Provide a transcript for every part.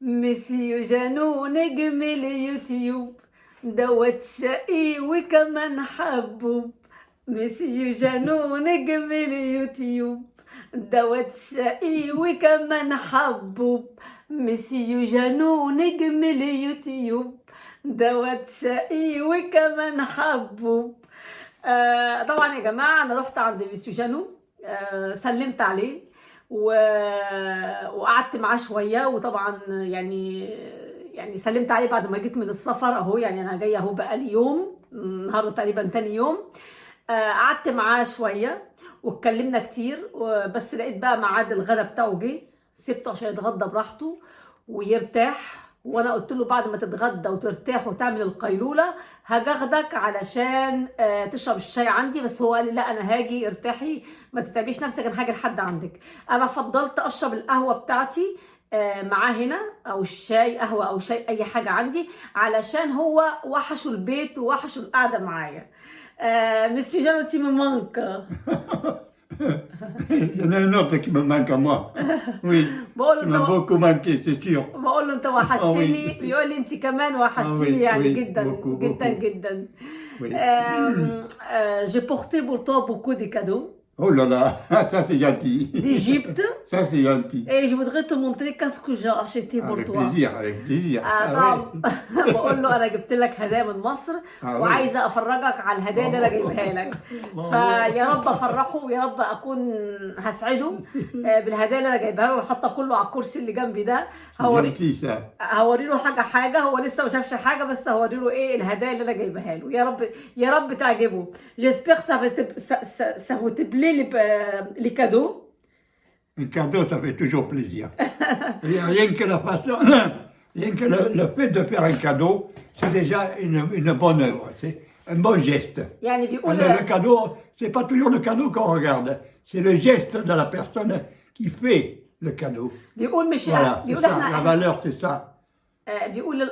مسيو جانو نجم اليوتيوب دوت شقي وكمان حبوب. مسيو جانو نجم اليوتيوب دوت شقي وكمان حبوب. مسيو جانو نجم اليوتيوب دوت شقي وكمان حبوب. طبعا يا جماعة أنا رحت عند مسيو جانو، سلمت عليه وقعدت معاه شويه، وطبعا يعني سلمت عليه بعد ما جيت من السفر اهو، يعني انا جايه اهو بقالي يوم، النهارده تقريبا تاني يوم. قعدت معاه شويه واتكلمنا كتير، بس لقيت بقى ميعاد الغدا بتاعه جه، سبته عشان يتغدى براحته ويرتاح. وانا قلت له بعد ما تتغدى وترتاح وتعمل القيلوله هاجي اخدك علشان تشرب الشاي عندي. بس هو قال لي لا، انا هاجي، ارتاحي ما تتعبيش نفسك، انا هاجي لحد عندك. انا فضلت اشرب القهوه بتاعتي معاه هنا، او الشاي، قهوه او شاي، اي حاجه عندي، علشان هو وحشه البيت ووحشه القعده معايا. مسيو جانو تي مانك. Il y en a un autre qui me manque à moi. Oui, بقول له qui انت m'a beaucoup manqué, c'est sûr. بقول له انت Ah وحشتني، oui, بيقول لي انت كمان ah وحشتني، oui, يعني oui, جدا beaucoup, جدا beaucoup. جدا. Oui. J'ai porté pour toi beaucoup de cadeaux Oh là là, ça c'est gentil. d'Égypte Ça c'est gentil. et je voudrais te montrer qu'est-ce que j'ai acheté pour Avec toi. plaisir, avec plaisir. Ah طبعا oui. بقول له انا جبت لك هدايا من مصر Ah oui. وعايزه افرجك على الهدايا اللي انا جايبها لك. فيا رب افرحه ويا رب اكون هسعده بالهدايا اللي انا جايبها له، وحاطه كله على الكرسي اللي جنبي ده. C'est gentil ça. هوري له حاجه، هو لسه ما شافش حاجه، بس هوري له ايه الهدايا اللي انا جايبها له. يا رب يا رب تعجبه. جيسبيغ ça vous te plaît les cadeaux. Un cadeau, ça fait toujours plaisir. Rien que la façon, rien que le fait de faire un cadeau, c'est déjà une bonne œuvre, c'est un bon geste. يعني بيقول Le cadeau, c'est pas toujours le cadeau qu'on regarde, c'est le geste de la personne qui fait le cadeau. بيقول مش Voilà, c'est بيقول ça, احنا la valeur, c'est ça. بيقول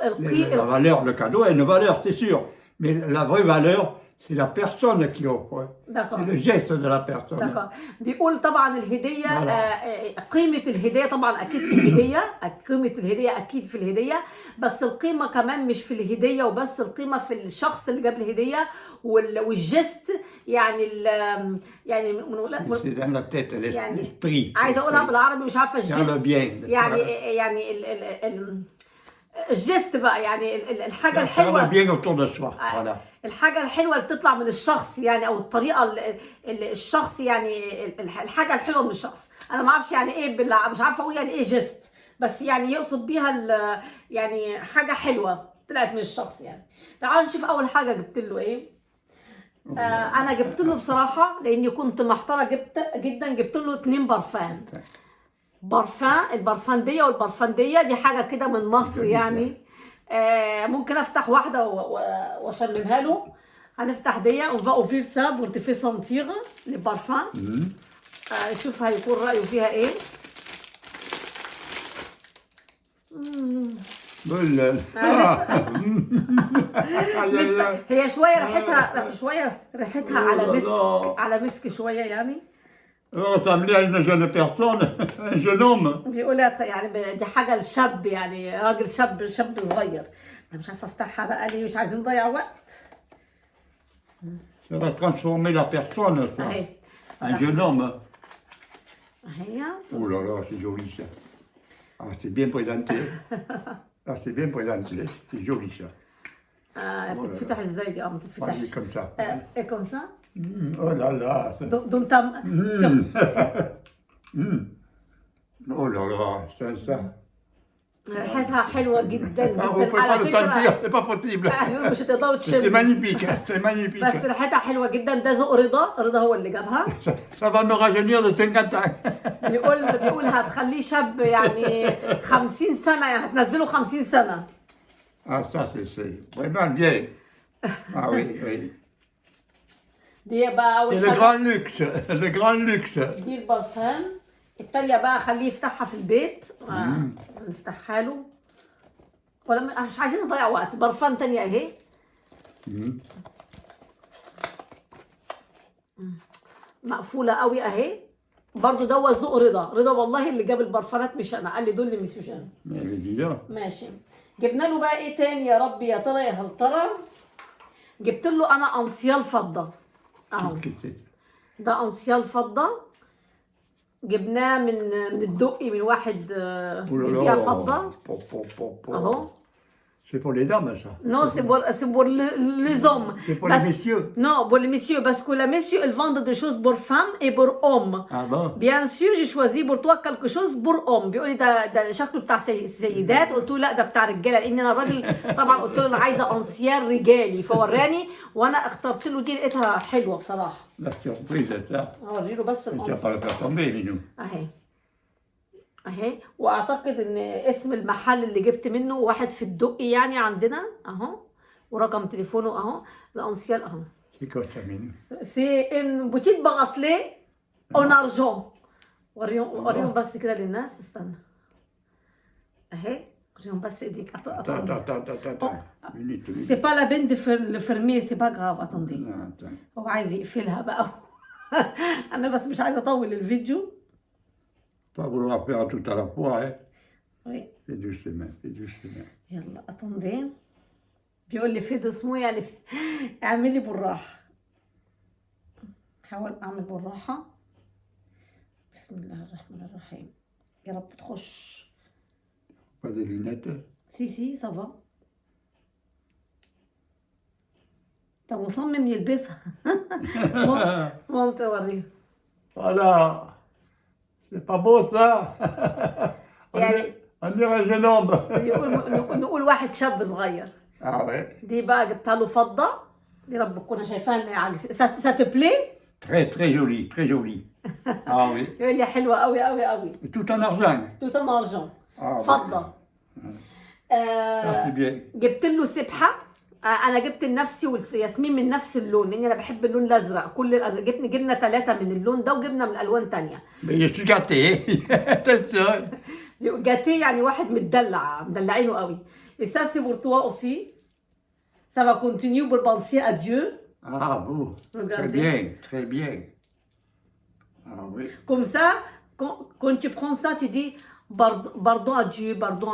La valeur, le cadeau a une valeur, c'est sûr, mais la vraie valeur, c'est la personne qui offre. D'accord. C'est le geste de la personne. دكا. بيقول طبعا الهديه Voilà. قيمه الهديه طبعا اكيد في الهديه، قيمه الهديه اكيد في الهديه، بس القيمه كمان مش في الهديه وبس، القيمه في الشخص اللي جاب الهديه والجست، يعني يعني C'est dans la tête, يعني l'esprit. عايزه اقولها بالعربي مش عارفه Dans le الجست، bien. يعني Voilà. يعني الجست بقى، يعني الحاجه Faire le الحلوه، bien autour de soi. Voilà. الحاجة الحلوة اللي بتطلع من الشخص، يعني او الطريقة اللي الشخص، يعني الحاجة الحلوة من الشخص. انا ما اعرفش يعني ايه مش عارفة اقول يعني ايه جست، بس يعني يقصد بيها يعني حاجة حلوة طلعت من الشخص. يعني تعالوا نشوف اول حاجة جبت له ايه. انا جبت له بصراحة لاني كنت محتارة جدا، جبت له 2 برفان. البرفان دي والبرفان دي حاجة كده من مصر يعني. ممكن افتح واحده واشممها له. هنفتح دي on va ouvrir ça pour te faire sentir les parfums. شوف هيكون رايه فيها ايه. لسه هي شويه ريحتها على مسك شويه يعني. Ressembler à une jeune personne, un jeune homme. بيقول يعني دي حاجه للشاب، يعني راجل شاب صغير. انا مش عارفه افتحها بقى ليه، مش عايزين نضيع وقت. Ça va transformer la personne, ça. اهي Un jeune homme. اهي. Oh là là, c'est joli ça. Ah, c'est bien présenté. Ah, c'est bien présenté. C'est joli ça. بتتفتح ازاي دي؟ ما بتتفتحش. Vas-y, comme ça. ايه كوم سا؟ Oh là là. دون تام. Oh là là, ça. ريحتها حلوه جدا Ah, vous جدا pouvez على pas le sentir, فكره. c'est pas possible. مش هتقدروا C'est تشموا. magnifique, c'est magnifique. بس ريحتها حلوه جدا. ده ذوق رضا هو اللي جابها. Ça va me rajeunir de 50 ans. بيقول هتخليه شاب يعني 50 سنه، يعني هتنزله 50 سنه. Ah, ça, c'est vraiment bien. Ah oui, oui. دي بقى C'est اول le حاجه. grand luxe, le grand luxe. دي البرفان. التانية بقى خليه يفتحها في البيت. نفتحها له ولا مش عايزين نضيع وقت. برفان تانية اهي. مقفولة قوي اهي، برضو ده ذوق رضا والله اللي جاب البرفانات مش انا، قال لي دول لمسيو جان. ماشي. جبنا له بقى ايه تاني يا ربي يا ترى يا هل ترى؟ جبت له انا انسيال فضه اهو، ده انسيال فضه جبناه من الدقي من واحد بيبيع فضه اهو. C'est pour les dames, ça. Non, c'est pour les hommes. C'est pour les messieurs. Non, pour les messieurs, parce que les messieurs, ils vendent des choses pour femmes et pour hommes. Ah bon? Bien sûr, j'ai choisi pour toi quelque chose pour homme. بيقول لي ده شكله بتاع سيدات، قلت له لا ده بتاع رجاله، لان انا الراجل طبعا قلت له انا عايزه انسيال رجالي، فوراني وانا اخترت له دي لقيتها حلوه بصراحه. La surprise, ça. اوري له بس Tu vas الانسيال pas le faire tomber, Minou. اهي. واعتقد ان اسم المحل اللي جبت منه واحد في الدقي يعني عندنا اهو، ورقم تليفونه اهو. الانسيال اهو. C'est quoi ça, Minou? سي ان بوتيك باغاسلي اون ارجون. وريهم بس كده للناس، استنى اهي، وريهم بس ايديك. Attends. Minute. سي با لا بين دو لو فيرمي، سي با غاف. اتوندي، Non, attends. هو عايز يقفلها بقى. انا بس مش عايزه اطول الفيديو. Pas vouloir faire tout à la fois, hein. وي Fais doucement, fais doucement. يلا اتوندي. بيقول لي في اسمه يعني اعمل لي بالراحه. حاول اعمل بالراحه. بسم الله الرحمن الرحيم. يا رب تخش. Pas des lunettes? سي سافا. طب مصمم يلبسها. ممكن اوريه. Voilà. C'est pas beau ça? On dirait un jeune homme. نقول واحد شاب صغير. Ah ouais? دي بقى جبتها له فضه، دي رب تكون شايفاها ساتبلي. Très joli, très joli. Ah oui. يقول لي حلوه قوي قوي قوي. Tout en argent. توت ارجون Ah, فضه. Ah, c'est bien. جبت له سبحه. انا جبت لنفسي وياسمين من نفس اللون، لان انا بحب اللون الازرق. كل الازرق جبنا 3 من اللون ده، وجبنا من الوان تانية. Mais je suis gâté. Attention. جاتيه يعني واحد مدلعينه قوي. Et ça c'est pour toi aussi. Ça va continuer pour penser à Dieu. Ah bon. Regardez. Très bien. Ah oui. Comme ça, quand tu prends ça, tu dis pardon à Dieu, pardon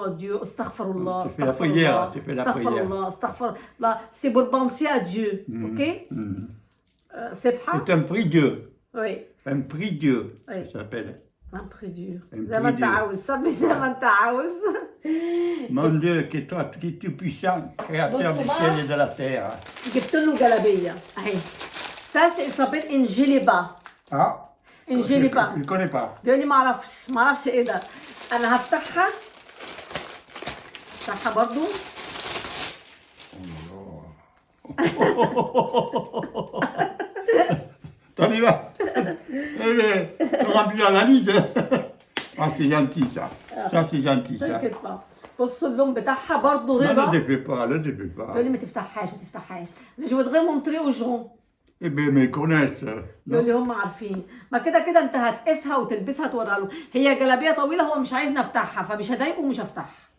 à Dieu, astaghfirullah. Tu fais la prière, tu fais la prière. Astaghfirullah. C'est pour penser à Dieu, ok? C'est pas? C'est un prix Dieu. Oui. Un prix Dieu, Oui. ça s'appelle. Un prix Dieu. Un زي ما prix انت Dieu. عاوز، سمي زي ما انت عاوز. Mon Dieu, qui est toi, qui es tout puissant, créateur du ciel et de la terre. جبت له جلابيه اهي. Ça il s'appelle une djellaba. Ah. Une djellaba. Je ne connais pas. بيقول لي ما اعرفش ايه ده. انا هفتحها برضو. T'en y vas. Eh bien, tu remplis la valise. Ah, c'est gentil ça. Ça, c'est gentil ça. تركت بقى. بصوا اللون بتاعها برضو Non, ne رضا. te fais pas, ne te fais pas. بيقول لي ما تفتحهاش. جو فودغي مونتري او جون. Eh bien, mais ils connaissent. بيقول لي هم عارفين. ما كده انت هتقيسها وتلبسها توريها له. هي جلابيه طويله، هو مش عايزني افتحها، فمش هضايقه ومش هفتحها.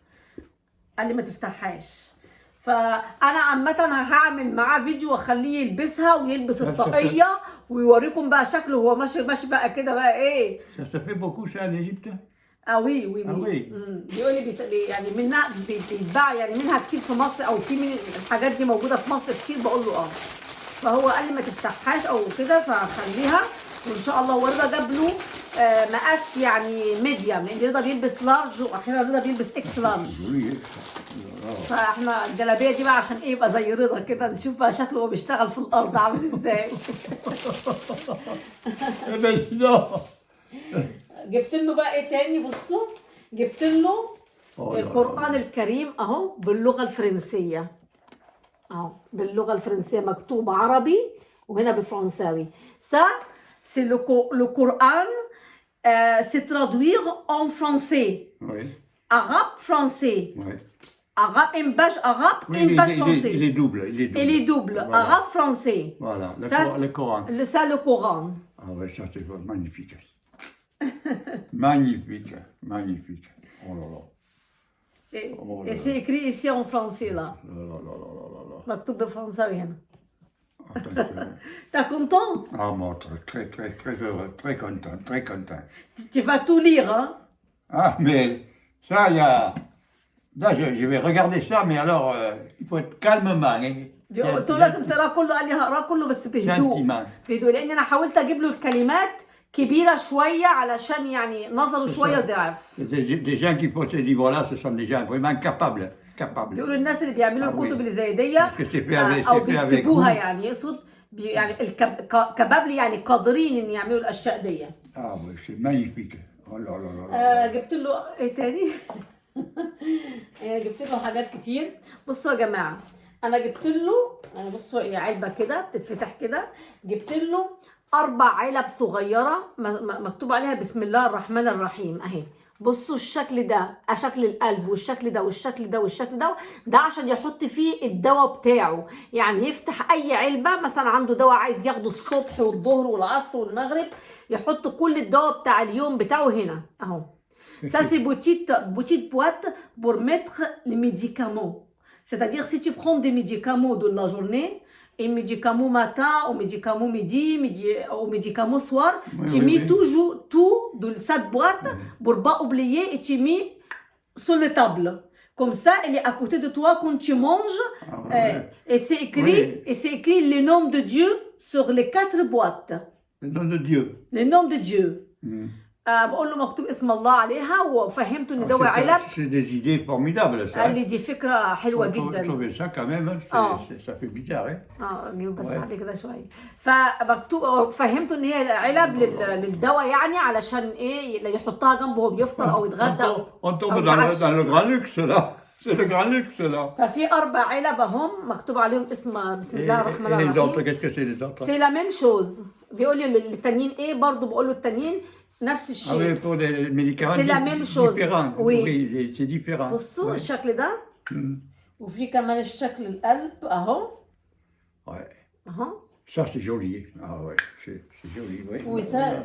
قال لي ما تفتحهاش. فانا عامه هعمل معاه فيديو واخليه يلبسها ويلبس الطاقيه ويوريكم بقى شكله وهو ماشي بقى كده بقى ايه. Ça se fait beaucoup ça en Égypte? وي وي. بيقول لي يعني منها بيتباع يعني منها كتير في مصر، او في من الحاجات دي موجوده في مصر كتير. بقول له فهو قال لي ما تفتحهاش او كده، فخليها وان شاء الله. ورضا جاب له مقاس يعني ميديم، لان رضا بيلبس لارج واحيانا رضا بيلبس اكس لارج. فاحنا الجلابيه دي بقى عشان ايه يبقى زي رضا كده، نشوف بقى شكله وهو بيشتغل في الارض عامل ازاي. جبت له بقى ايه تاني؟ بصوا جبت له القرآن الكريم اهو باللغه الفرنسيه اهو، باللغه الفرنسيه مكتوب عربي وهنا بالفرنساوي. Ça c'est le Coran, c'est traduire en français. Oui. Arabe français. Oui. Arabe, une page arabe, Oui, une page français. il est double. Il est double. Voilà. Arabe français. Voilà, le Coran. Ça le Coran. Ah ouais, ça c'est magnifique. Magnifique. Oh là là. Et c'est écrit ici en français là. là. مكتوب بالفرنساوي هنا. T'es content? Ah, moi, très, très, très heureux, très content, très content. Tu vas tout lire, hein? Ah, mais ça, il y a... Là, je vais regarder ça, mais alors, il faut être calmement, hein. قلت له لازم تقراه كله، قال لي هقراه كله بس بهدوء. Gentiment. بهدوء، لان انا حاولت اجيب له الكلمات كبيره شويه علشان يعني نظره شويه ضعف. Des gens qui font ces livres-là, ce sont des gens vraiment capables. بيقولوا الناس اللي بيعملوا الكتب اللي زي دي Parce que c'est fait avec, او c'est fait avec بيكتبوها، goût. يعني يقصد يعني كبابلي، يعني قادرين ان يعملوا الاشياء دي. Ah oui, c'est magnifique. Oh là là là là. جبت له ايه تاني؟ جبت له حاجات كتير. بصوا يا جماعه، انا جبت له، يعني بصوا هي علبه كده بتتفتح كده، جبت له 4 علب صغيره مكتوب عليها بسم الله الرحمن الرحيم اهي. بصوا الشكل ده، شكل القلب، والشكل ده والشكل ده والشكل ده، ده عشان يحط فيه الدواء بتاعه. يعني يفتح اي علبه، مثلا عنده دواء عايز ياخده الصبح والظهر والعصر والمغرب، يحط كل الدواء بتاع اليوم بتاعه هنا اهو. Ça c'est petite boîte pour mettre les médicaments. C'est-à-dire si tu prends des médicaments de la journée, et médicaments matin, ou médicaments midi, ou médicaments soir, tu mets toujours tout dans cette boîte pour pas oublier, et tu mets sur la table. Comme ça, elle est à côté de toi quand tu manges, et c'est écrit le nom de Dieu sur les 4 boîtes. Le nom de Dieu. Le nom de Dieu. بقول له مكتوب اسم الله عليها، وفهمته ان ده علب. C'est des idées formidables, ça. قال لي دي فكره حلوه جدا. Trouver ça quand même, ça fait bizarre, hein. جيب بس عليه كده شويه. فمكتوب، فهمته ان هي علب للدواء، يعني علشان ايه يحطها جنبه وهو بيفطر او يتغدى. On tombe dans le grand luxe là. C'est le grand luxe là. ففي 4 علب هم مكتوب عليهم اسم بسم الله الرحمن الرحيم. Les autres, qu'est-ce que c'est les autres? C'est la même chose. بيقول لي التانيين ايه، برضه بقول له التانيين نفس الشيء. Ah oui, pour des médicaments C'est la même chose. différents. Oui. Oui, c'est différent. بصوا الشكل ده. وفي كمان الشكل القلب اهو. Ouais. اهو. Ça c'est joli. Ah ouais, c'est joli, oui.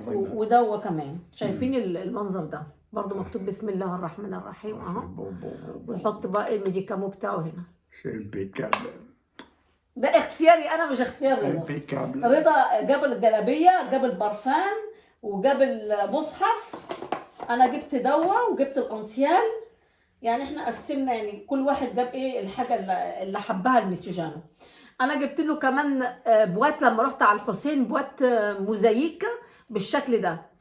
ودوا كمان، شايفين المنظر ده؟ برضه مكتوب بسم الله الرحمن الرحيم اهو. ويحط بقى الميديكامو بتاعه هنا. C'est impeccable. ده اختياري انا، مش اختيار رضا. Impeccable. رضا جاب الجلابيه، جاب البرفان، وجاب المصحف. انا جبت دواء وجبت الانسيال. يعني احنا قسمنا، يعني كل واحد جاب ايه الحاجه اللي حبها المسيو جانو. انا جبت له كمان بوات لما رحت على الحسين، بوات موزايك بالشكل ده.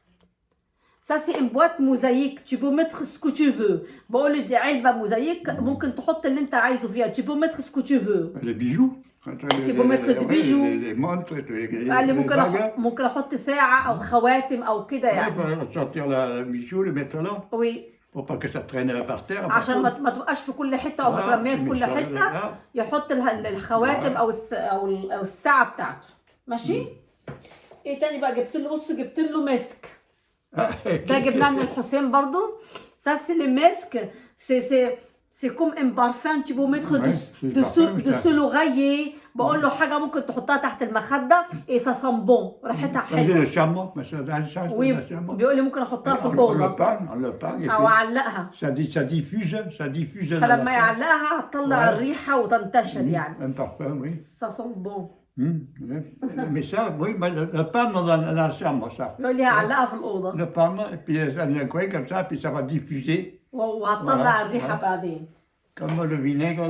Ça c'est une boîte mosaïque, tu peux mettre ce que tu veux. بقول له دي علبه موزايك، ممكن تحط اللي انت عايزه فيها. Tu peux mettre ce que tu veux. Les bijoux. Tu peux mettre des bijoux. Les montres, les قال لي ممكن احط ساعه او خواتم او كده يعني. sortir le bijou, le mettre là. Oui. Pour pas que ça traîne par terre. عشان ما تبقاش في كل حته او مترميه في كل حته. يحط الخواتم او الساعه بتاعته. ماشي. ايه تاني بقى جبت له؟ بص جبت له مسك. ده جبناه من الحسين برضو. Ça c'est le masque. C'est comme un parfum, tu peux mettre dessus l'oreiller. بقول له حاجه ممكن تحطها تحت المخده، et ça sent bon، ريحتها حلوه. Oui. بيقول لي ممكن احطها في الاوضه او اعلقها. Ça diffuse. فلما يعلقها هتطلع الريحه وتنتشر يعني. Un parfum, oui. Ça sent bon. Mais ça, oui, le pan dans la chambre, ça. بيقول لي هعلقها في الاوضه. Le pan, et puis ça dans un coin comme ça, puis ça va diffuser. وهتطلع الريحه بعدين. Comme le vinaigre.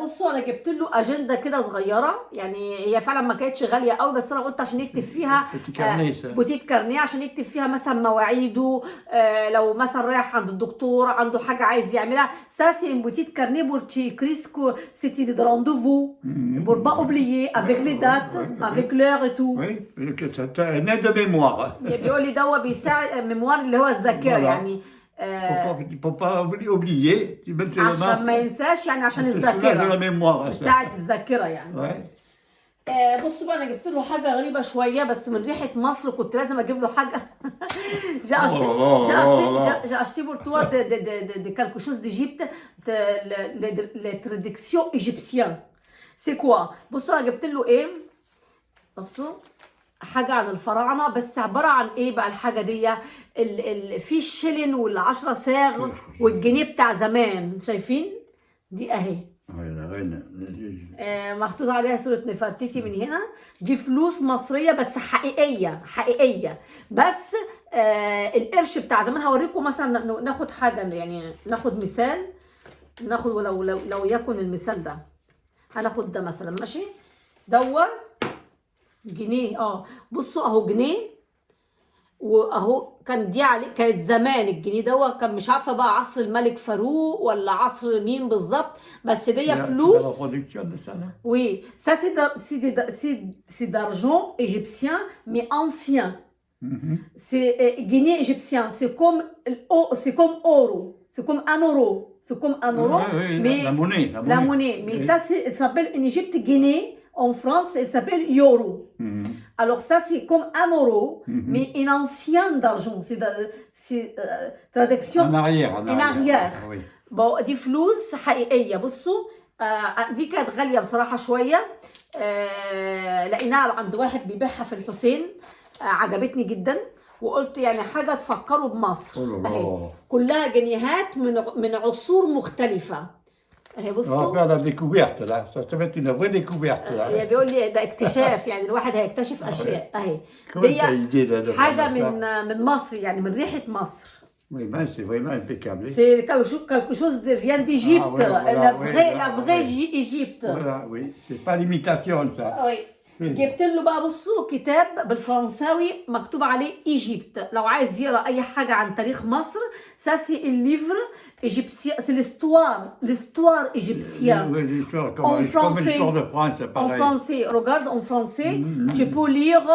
بصوا انا جبت له اجنده كده صغيره، يعني هي فعلا ما كانتش غاليه قوي، بس انا قلت عشان يكتب فيها بوتيت كارنيه، عشان يكتب فيها مثلا مواعيده، لو مثلا رايح عند الدكتور عنده حاجه عايز يعملها. Ça c'est une petite carnet pour écrire ce que c'était des rendez-vous pour pas oublier avec les dates, avec l'heure et tout. Oui, un aide de mémoire. بيقول لي دوا بيساعد ميموار، اللي هو الذاكره يعني. Faut pas oublier. عشان ما ينساش، يعني عشان الذاكره، تساعد الذاكره يعني. بصوا بقى، انا جبت له حاجه غريبه شويه بس من ريحه مصر، كنت لازم اجيب له حاجه. j'ai acheté pour toi de quelque chose d'Égypte, les traditions égyptiennes. C'est quoi? بصوا انا جبت له ايه. بصوا حاجه عن الفراعنه، بس عباره عن ايه بقى الحاجه دي؟ في الشلن وال10 صاغ والجنيه بتاع زمان، شايفين؟ دي اهي. وين؟ محطوط عليها صورة نفرتيتي من هنا. دي فلوس مصرية بس حقيقية حقيقية. بس القرش بتاع زمان. هوريكم مثلا ناخد حاجة، يعني ناخد مثال. ناخد لو يكن المثال ده، هناخد ده مثلا. ماشي، دور جنيه. بصوا اهو جنيه، واهو كان دي عليه. كانت زمان الجنيه ده كان مش عارفه بقى عصر الملك فاروق ولا عصر مين بالظبط، بس دي فلوس. Oui, ça c'est d'argent égyptien mais ancien. C'est guinéen égyptien, c'est comme euro, c'est comme un euro, c'est comme un euro, mais la monnaie. Mais ça ça s'appelle en Égypte Guinée, en France elle s'appelle euro. Alors ça c'est comme un euro, mais une ancienne d'argent, c'est traduction en arrière. Oui. Bon, دي فلوس حقيقية. بصوا دي كانت غالية بصراحة شوية. لقيناها عند واحد بيبيعها في الحسين. عجبتني جدا، وقلت يعني حاجة تفكروا بمصر. اهي كلها جنيهات من عصور مختلفة. اهي بصوا. faire la découverte là, ça va être une vraie découverte là. يعني بيقول لي ده اكتشاف، يعني الواحد هيكتشف اشياء. اهي دي حاجة من مصر، يعني من ريحة مصر. Oui, ben c'est vraiment impeccable. C'est quelque chose qui vient d'Égypte, la vraie Égypte. Voilà, oui, c'est pas l'imitation ça. Oui. جبت له بقى بصوا كتاب بالفرنساوي مكتوب عليه ايجيبت. لو عايز يقرا اي حاجه عن تاريخ مصر، ça c'est un livre égyptien, c'est l'histoire égyptienne. En français, en français, regarde en français, tu peux lire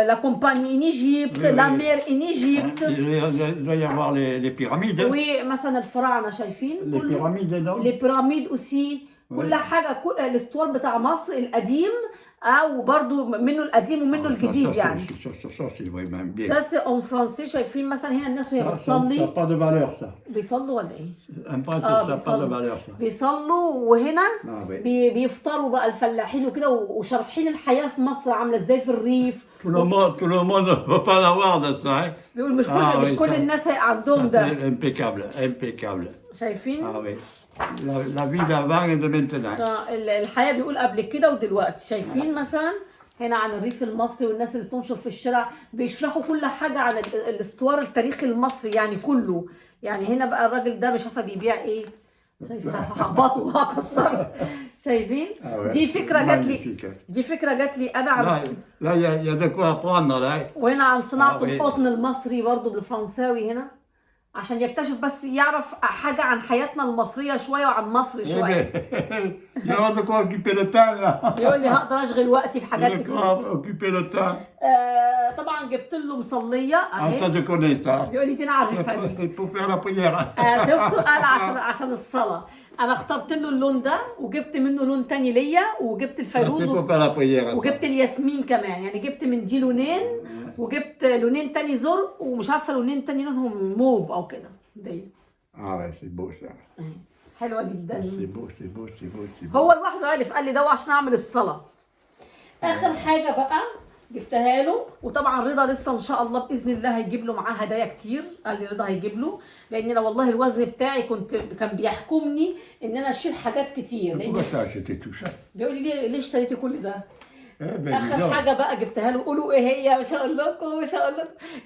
la compagnie en Égypte, la mer en Égypte. Il doit y avoir les pyramides. Oui, مثلا الفراعنه شايفين. Les pyramides dedans. Les pyramides aussi. كل حاجة، كل الاسطوار بتاع مصر القديم او برضو منه القديم ومنه الجديد يعني. Ça c'est en français. شايفين مثلا هنا الناس وهي بتصلي. بيصلوا ولا ايه؟ بيصلوا وهنا بيفطروا بقى الفلاحين وكده، وشارحين الحياة في مصر عاملة ازاي في الريف. Tout le monde ne peut pas avoir de ça. بيقول مش كل الناس عندهم ده. Impeccable. شايفين؟ La vie d'avant et de maintenant. الحياة بيقول قبل كده ودلوقتي. شايفين مثلا هنا عن الريف المصري والناس اللي بتنشر في الشارع، بيشرحوا كل حاجة عن الاسطوار التاريخي المصري يعني كله. يعني هنا بقى الراجل ده مش عارفه بيبيع ايه. شايفين؟ هخبطه وهكسره. شايفين؟ دي فكرة جات لي انا عن لا يا de quoi apprendre là. وهنا عن صناعة القطن المصري برضو بالفرنساوي هنا، عشان يكتشف بس يعرف حاجة عن حياتنا المصرية شوية وعن مصر شوية. يقول لي هقدر اشغل وقتي في حاجات كتير. طبعا جبت له مصلية اهي. بيقول لي دي انا عارفها دي. شفته قال عشان الصلاة. انا اخترت له اللون ده وجبت منه لون تاني ليا، وجبت الفيروز وجبت الياسمين كمان. يعني جبت من دي لونين وجبت لونين تاني زرق، ومش عارفه لونين تاني لونهم موف او كده. دي سي بو سا. حلوه جدا. سي بو. هو لوحده عرف، قال لي ده عشان اعمل الصلاه. اخر حاجه بقى جبتها له، وطبعا رضا لسه ان شاء الله باذن الله هيجيب له معاه هدايا كتير. قال لي رضا هيجيب له، لان انا والله الوزن بتاعي كان بيحكمني ان انا اشيل حاجات كتير. بيقول لي ليه اشتريتي كل ده؟ اخر حاجه بقى جبتها له، قولوا ايه هي؟ مش هقول لكم.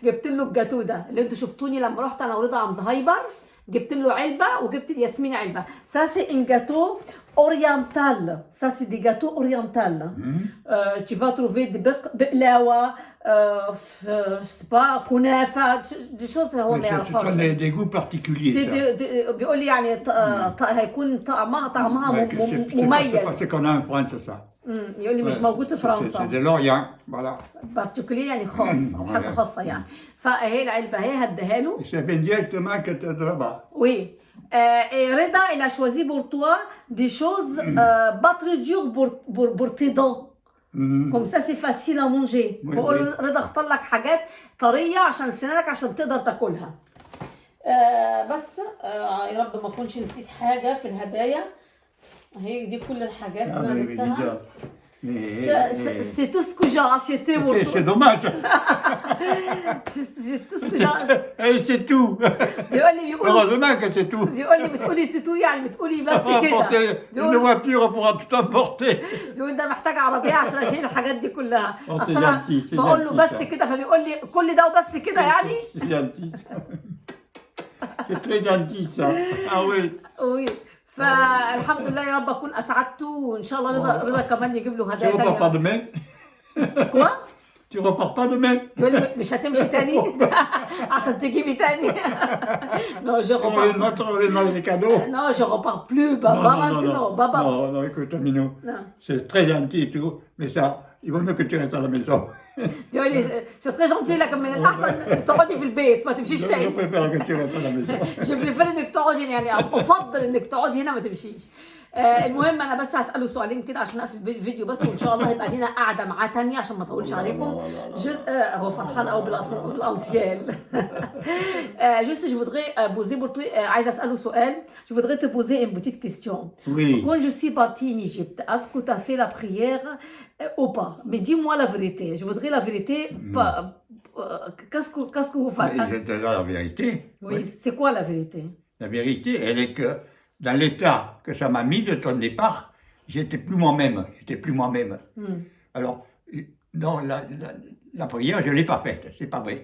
جبت له الجاتو ده اللي انتوا شفتوني لما رحت انا ورضا عند هايبر. جبت له علبه وجبت الياسمين علبه. Ça c'est un gâteau oriental. Ça c'est des gâteaux orientaux. Tu vas trouver des بقلاوه، je sais pas كنافه، des choses هو ما يعرفهاش. des goûts particuliers. بيقول لي يعني هيكون طعمها مميز. يقول لي مش موجود في فرنسا. سي دي لوريان فوالا. بارتيكولير يعني خاص او حاجه خاصه يعني. فاهي العلبه اهي هديها له. سي بين ديريكتومون كو تضربها. وي. رضا il a choisi pour toi des choses pas très dures pour tes dents. Comme ça c'est facile à manger. بقول رضا اختار لك حاجات طريه عشان سنانك عشان تقدر تاكلها. بس يا رب ما اكونش نسيت حاجه في الهدايا. اهي دي كل الحاجات اللي انا جبتها. C'est tout ce que j'ai acheté pour toi. C'est dommage. C'est tout ce que j'ai. C'est tout. Heureusement que c'est tout. بيقول لي بتقولي سي تو يعني بتقولي بس كده. Une voiture pour tout emporter. بيقول ده محتاج عربيه عشان اشيل الحاجات دي كلها. Oh, c'est اصل انا gentil, c'est بقول له gentil, بس ça. كده فبيقول لي كل ده وبس كده يعني. C'est gentil. C'est très gentil ça. Ah oui. وي فالحمد لله يا رب اكون اسعدته وان شاء الله رضا كمان يجيب له Tu هدايا repars pas تانية. demain? كوا؟ Tu repars pas demain? بيقول لي مش هتمشي تاني عشان تجيبي تاني. Non, je On repars. est dans les cadeaux. Non, je repars plus, Baba maintenant, Baba. Non, non, écoute, Minou, Non. c'est très gentil et tout, mais ça, il vaut mieux que tu restes à la maison. بيقول لي c'est très gentil لكن من الاحسن تقعدي في البيت ما تمشيش Je تاني. préfère que tu restes à la maison. جو بريفير انك تقعدي هنا يعني افضل انك تقعدي هنا ما تمشيش. المهم انا بس هساله سؤالين كده عشان اقفل الفيديو بس وان شاء الله هيبقى لينا قاعده معاه تانية عشان ما اطولش عليكم. هو فرحان قوي بالانسيال. Juste je voudrais poser pour toi عايزه اساله سؤال. Je voudrais te poser une petite question. Oui. Quand je suis partie en Égypte, est-ce que tu as fait la prière ou pas? Mais dis-moi la vérité. Je voudrais la vérité. Qu'est-ce que vous faites? Mais je te dis la vérité. Oui, c'est quoi la vérité? La vérité, elle est que dans l'état que ça m'a mis de ton départ, j'étais plus moi-même. J'étais plus moi-même. Alors, non, la prière, je ne l'ai pas faite. C'est pas vrai.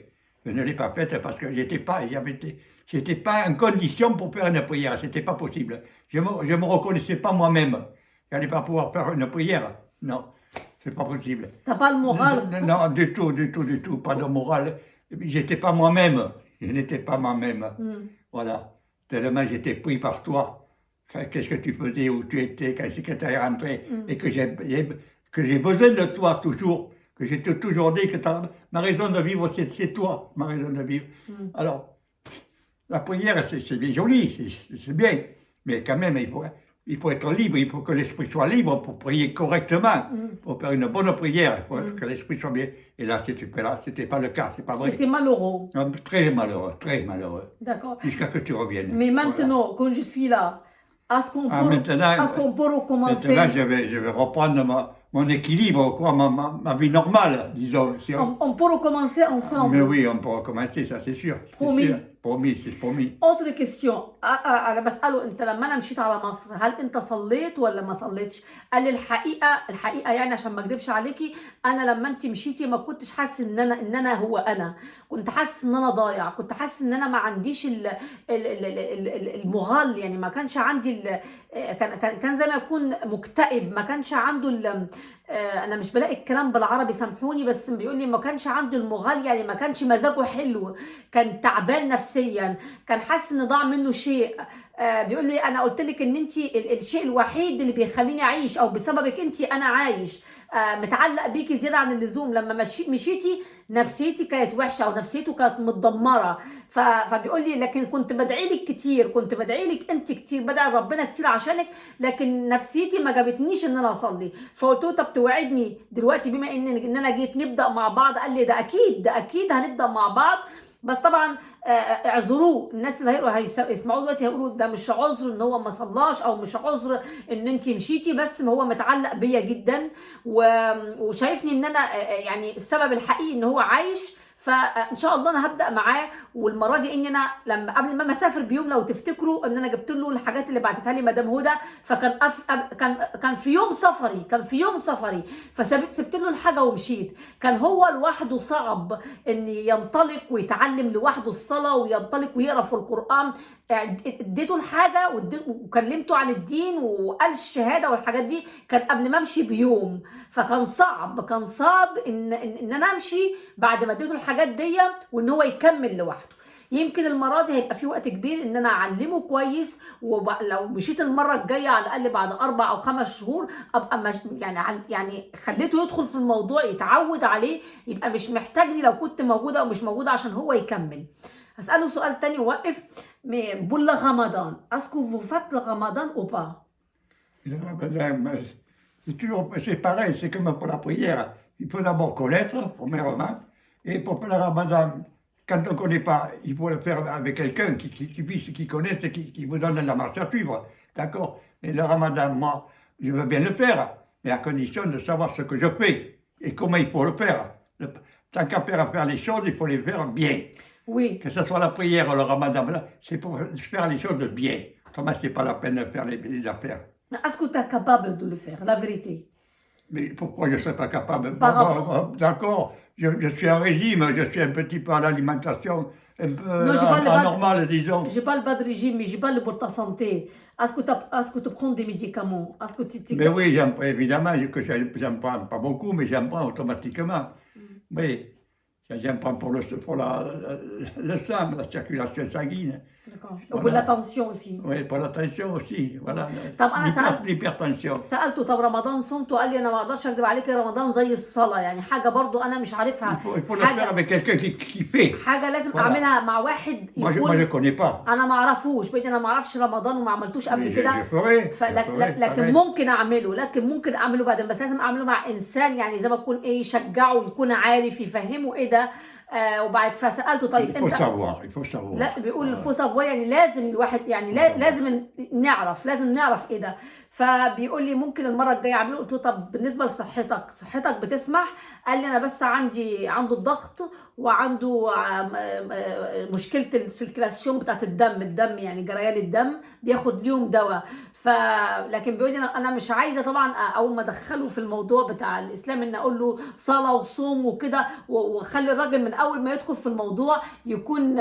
Je ne l'ai pas faite parce que j'étais pas en condition pour faire une prière. C'était pas possible. Je me reconnaissais pas moi-même. J'allais pas pouvoir faire une prière. Non, c'est pas possible. T'as pas le moral? Non, du tout, pas de morale. J'étais pas moi-même. Je n'étais pas moi-même. Voilà. Tellement j'étais pris par toi. Qu'est-ce que tu faisais, où tu étais, qu'est-ce que tu es rentré, et que j'ai besoin de toi toujours, que j'ai toujours dit que ma raison de vivre, c'est toi, ma raison de vivre. Alors, la prière, c'est bien joli, c'est bien, mais quand même, il faut être libre, il faut que l'esprit soit libre pour prier correctement, pour faire une bonne prière, il faut que l'esprit soit bien. Et là, c'était pas le cas, c'est pas vrai. C'était malheureux. Très malheureux, très malheureux. D'accord. Jusqu'à que tu reviennes. Mais maintenant, quand je suis là, est-ce qu'on peut recommencer? Maintenant, je vais reprendre mon équilibre, quoi, ma vie normale, disons. On peut recommencer ensemble. Mais oui, on peut recommencer, ça c'est sûr. Promis. C'est sûr. promis, c'est promis. Autre question. أنا بسأله أنت لما أنا مشيت على مصر هل أنت صليت ولا ما صليتش؟ قال لي الحقيقة يعني عشان ما أكذبش عليكي أنا لما أنت مشيتي ما كنتش حاسس إن أنا هو أنا. كنت حاسس إن أنا ضايع، كنت حاسس إن أنا ما عنديش المغال يعني ما كانش عندي كان زي ما يكون مكتئب، ما كانش عنده انا مش بلاقي الكلام بالعربي سامحوني بس بيقول لي ما كانش عنده المغال يعني ما كانش مزاجه حلو، كان تعبان نفسيا، كان حاسس ان ضاع منه شيء. بيقول لي انا قلت لك ان انت الشيء الوحيد اللي بيخليني اعيش او بسببك انت انا عايش، متعلق بيكي زياده عن اللزوم. لما مشيتي نفسيتي كانت وحشه او نفسيته كانت متدمره. فبيقول لي لكن كنت بدعي لك كتير، كنت بدعي لك انت كتير، بدعي ربنا كتير عشانك، لكن نفسيتي ما جابتنيش ان انا اصلي. فقلت له طب توعدني دلوقتي بما ان انا جيت نبدا مع بعض؟ قال لي ده اكيد هنبدا مع بعض، بس طبعا اعذروه. الناس اللي هيسمعوه دلوقتي هيقولوا ده مش عذر ان هو ما صلاش او مش عذر ان انت مشيتي، بس هو متعلق بيا جدا وشايفني ان انا يعني السبب الحقيقي ان هو عايش. فان شاء الله انا هبدا معاه، والمره دي ان انا لما قبل ما اسافر بيوم لو تفتكروا ان انا جبت له الحاجات اللي بعتتها لي مدام هدى، فكان كان في يوم صفري فسبت له الحاجه ومشيت. كان هو لوحده صعب ان ينطلق ويتعلم لوحده الصلاه وينطلق ويقرا في القران. اديته الحاجه وكلمته عن الدين وقال الشهاده والحاجات دي كان قبل ما امشي بيوم. فكان صعب ان انا امشي بعد ما اديته الحاجات دي وان هو يكمل لوحده. يمكن المره دي هيبقى في وقت كبير ان انا اعلمه كويس، ولو مشيت المره الجايه على الاقل بعد 4 أو 5 شهور ابقى يعني خليته يدخل في الموضوع يتعود عليه، يبقى مش محتاجني لو كنت موجوده او مش موجوده عشان هو يكمل. هسأله سؤال تاني ووقف. pour le Ramadan, est-ce que vous faites le Ramadan ou pas? Le Ramadan, c'est pareil, c'est comme pour la prière. Il faut d'abord connaître, premièrement, et pour le Ramadan, quand on ne connaît pas, il faut le faire avec quelqu'un qui connaisse et qui vous donne la marche à suivre. D'accord? Mais le Ramadan, moi, je veux bien le faire, mais à condition de savoir ce que je fais et comment il faut le faire. Tant qu'à faire les choses, il faut les faire bien. Oui. Que ce soit la prière ou le ramadan, c'est pour faire les choses bien. Autrement, c'est pas la peine de faire les affaires. Mais est-ce que tu es capable de le faire, la vérité? Mais pourquoi je ne serais pas capable? Par Bon, rapport- d'accord, je suis en régime, je suis un petit peu à l'alimentation, un peu Non, j'ai pas le bas- anormale, disons. Je parle pas de régime, mais je parle pour ta santé. Est-ce que tu prends des médicaments? Est-ce que tu... Mais oui, évidemment, j'en prends pas beaucoup, mais j'en prends automatiquement. Oui, j'en prends pour le sang, la circulation sanguine. D'accord. Voilà. ولا tension aussi. Oui, pour la tension aussi, voilà. طب أنا سألت L'hypertension. سألته طب رمضان صمت وقال لي أنا ما أقدرش أكذب عليك رمضان زي الصلاة يعني حاجة برضو أنا مش عارفها Il faut le faire avec quelqu'un qui fait. حاجة لازم Voilà. أعملها مع واحد Moi, je يكون ne connais pas. أنا ما أعرفوش بقيت أنا ما أعرفش رمضان وما عملتوش قبل Je كده ferai. لكن ممكن أعمله بعدين بس لازم أعمله مع إنسان يعني زي ما تكون إيه يشجعه يكون عارف يفهمه إيه ده وبعد فسألته طيب Il faut أنت savoir, il faut savoir. لا بيقول الفوسافوار يعني لازم الواحد يعني لازم نعرف ايه ده فبيقول لي ممكن المره الجايه اعمله قلت له طب بالنسبه صحتك بتسمح قال لي انا بس عنده الضغط وعنده مشكله السيركلاسيون بتاعت الدم يعني جريان الدم بياخد ليهم دواء لكن بيقول لي انا مش عايزه طبعا اول ما ادخله في الموضوع بتاع الاسلام ان اقول له صلاه وصوم وكده واخلي الراجل من اول ما يدخل في الموضوع يكون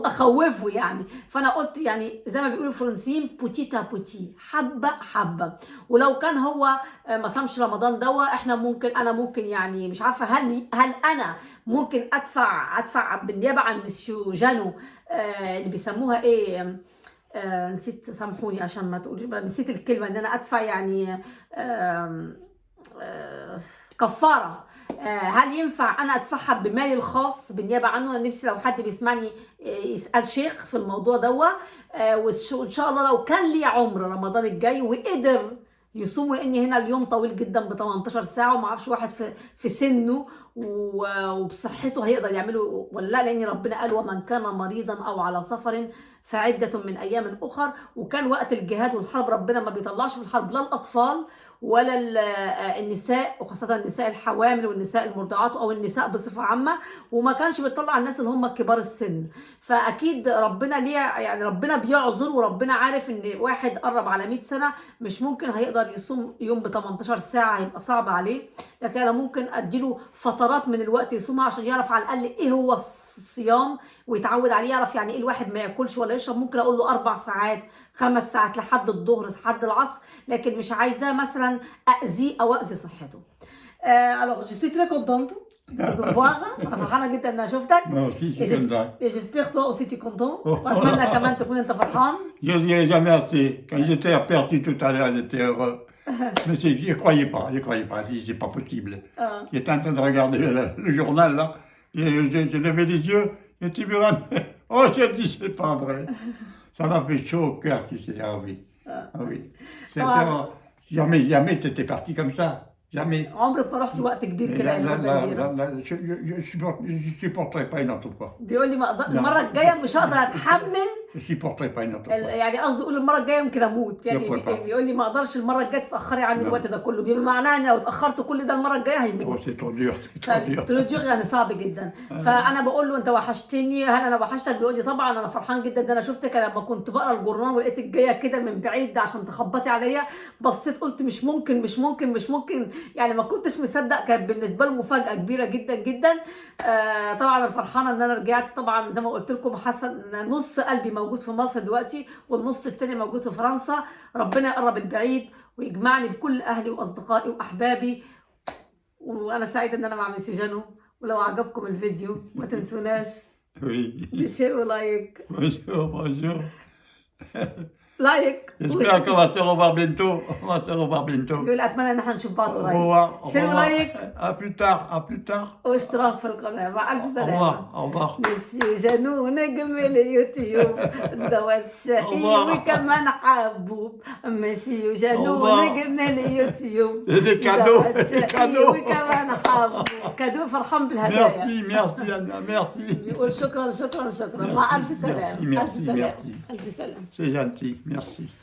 اخوفه يعني فانا قلت يعني زي ما بيقولوا الفرنسيين بوتيتا بوتي حبه ولو كان هو ما صامش رمضان دوا انا ممكن يعني مش عارفه هل انا ممكن ادفع بالنيابه عن مسيو جانو اللي بيسموها ايه نسيت سامحوني عشان ما تقولش نسيت الكلمه ان انا ادفع يعني كفاره هل ينفع انا ادفعها بمالي الخاص بالنيابه عنه انا نفسي لو حد بيسمعني يسال شيخ في الموضوع دوا وان شاء الله لو كان لي عمر رمضان الجاي وقدر يصوموا لان هنا اليوم طويل جدا ب 18 ساعه وما اعرفش واحد في سنه وبصحته هيقدر يعمله ولا لا لان ربنا قال ومن كان مريضا او على سفر فعده من ايام اخر وكان وقت الجهاد والحرب ربنا ما بيطلعش في الحرب لا الاطفال ولا النساء وخاصه النساء الحوامل والنساء المرضعات او النساء بصفه عامه وما كانش بيطلع الناس اللي هم كبار السن فاكيد ربنا ليه يعني ربنا بيعذر وربنا عارف ان واحد قرب على 100 سنه مش ممكن هيقدر يصوم يوم ب 18 ساعه هيبقى صعب عليه لكن انا ممكن اديله فترات من الوقت يصومها عشان يعرف على الاقل ايه هو الصيام ويتعود عليه يعرف يعني ايه الواحد ما ياكلش ولا يشرب ممكن اقول له 4 ساعات 5 ساعات لحد الظهر لحد العصر لكن مش عايزاه مثلا اذيه او اذي صحته. Alors je suis très contente de te voir. انا فرحانه جدا ان انا شفتك. Moi aussi, je suis content. Et j'espère toi aussi tu es content. واتمنى كمان تكون انت فرحان. Je ne dirai jamais assez. Quand j'étais aperçu tout à l'heure, j'étais heureux. Mais je ne croyais pas. Je dis, c'est pas possible. J'étais en train de regarder le journal, là. J'ai levé les yeux, et tu me rends... Oh, j'ai dit, c'est pas vrai. Ça m'a fait chaud au cœur, tu sais. Ah oui. Ah oui. Jamais t'étais parti comme ça. Jamais. عمرك ما رحت وقت كبير كده يعني مده كبيره. Je supporterai pas une autre fois. بيقول لي المره الجايه مش هقدر اتحمل Je supporterai pas une autre fois. يعني قصدي اقول المره الجايه يمكن اموت يعني بيقول لي ما اقدرش المره الجايه تتاخري عني الوقت ده كله بيقول معناه ان لو اتاخرت كل ده المره الجايه هيموت. C'est trop dur. تروديوغ يعني صعب جدا فانا بقول له انت وحشتني هل انا وحشتك بيقول لي طبعا انا فرحان جدا ان انا شفتك لما كنت بقرا الجورنال ولقيتك جايه كده من بعيد عشان تخبطي عليا بصيت قلت مش ممكن يعني ما كنتش مصدق كان بالنسبه له مفاجاه كبيره جدا جدا طبعا انا فرحانه ان انا رجعت طبعا زي ما قلت لكم حاسه ان نص قلبي موجود في مصر دلوقتي والنص التاني موجود في فرنسا ربنا يقرب البعيد ويجمعني بكل اهلي واصدقائي واحبابي وانا سعيده ان انا مع مسيو جانو ولو عجبكم الفيديو ما تنسوناش بالشير ولايك. Bonjour. لايك. J'espère qu'on va se revoir bientôt. بيقول اتمنى ان احنا نشوف بعض Au قريب. revoir. شير ولايك. À plus tard. واشتراك في القناه مع الف سلامه. Au revoir. مسيو جانو نجم اليوتيوب دوا الشقي وكمان حبوب مسيو جانو نجم اليوتيوب دوا الشقي وكمان حبوب كادو فرحان بالهدايا. Merci Anna, merci. بيقول شكرا مع الف سلامه. الف سلامه. C'est gentil, merci.